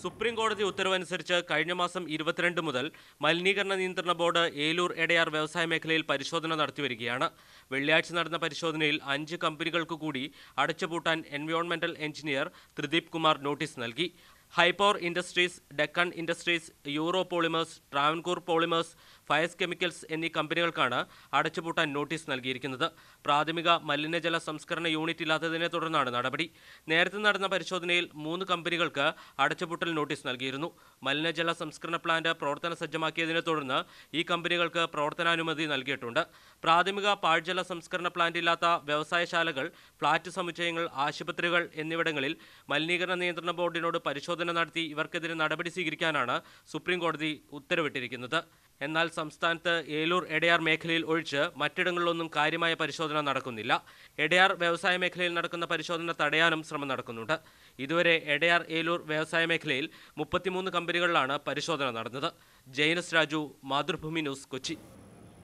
Supreme കോടതി ഉത്തരവനുസരിച്ച് കഴിഞ്ഞ മാസം 22 മുതൽ മലിനീകരണ നിയന്ത്രണ ബോർഡ് ഏലൂർ എടയാർ വ്യവസായ മേഖലയിൽ പരിശോധന നടത്തിവരികയാണ്. വെള്ളിയാഴ്ച നടന്ന പരിശോധനയിൽ 5 കമ്പനികൾക്ക് കൂടി അടച്ചുപൂട്ടാൻ എൻവയോൺമെന്റൽ എഞ്ചിനീയർ ത്രിദീപ് കുമാർ നോട്ടീസ് നൽകി. High power industries, Deccan industries, euro polymers, Travancore polymers, Fayas chemicals എന്നീ കമ്പനികൾക്കാണ് അടച്ചുപൂട്ടാൻ നോട്ടീസ് നൽകിയിരിക്കുന്നത്. പ്രാഥമിക മലിനജല സംസ്കരണ യൂണിറ്റ് ഇല്ലാത്തതിനെ തുടർന്നാണ് നടപടി. നേരത്തെ നടന്ന പരിശോധനയിൽ 3 കമ്പനികൾക്ക് അടച്ചുപൂട്ടൽ നോട്ടീസ് നൽകിയിരുന്നു. മലിനജല സംസ്കരണ പ്ലാന്റ് പ്രവർത്തന സജ്ജമാക്കിയതിനെ തുടർന്ന് ഈ കമ്പനികൾക്ക് പ്രവർത്തനാനുമതി നൽകിയിട്ടുണ്ട്. പ്രാഥമിക പാഴ്ജല സംസ്കരണ പ്ലാന്റ് ഇല്ലാത്ത വ്യവസായശാലകൾ, ഫ്ളാറ്റ് സമുച്ചയങ്ങൾ, ആശുപത്രികൾ എന്നിവിടങ്ങളിൽ മലിനീകരണ നിയന്ത്രണ ബോർഡിനോട് പരിശോധന നടത്തി ഇവർക്കെതിരെ നടപടി സ്വീകരിക്കാനാണ് സുപ്രീം കോടതി ഉത്തരവിട്ടിരിക്കുന്നത്. എന്നാൽ സംസ്ഥാനത്ത് ഏലൂർ എടയാർ മേഖലയിൽ ഒഴിച്ച് മറ്റിടങ്ങളിലൊന്നും കാര്യമായ പരിശോധന നടക്കുന്നില്ല. എടയാർ വ്യവസായ മേഖലയിൽ നടക്കുന്ന പരിശോധന തടയാനും ശ്രമം നടക്കുന്നുണ്ട്. ഇതുവരെ എടയാർ ഏലൂർ വ്യവസായ മേഖലയിൽ 33 കമ്പനികളിലാണ് പരിശോധന നടന്നത്. ജൈനസ് രാജു, മാതൃഭൂമി ന്യൂസ്, കൊച്ചി.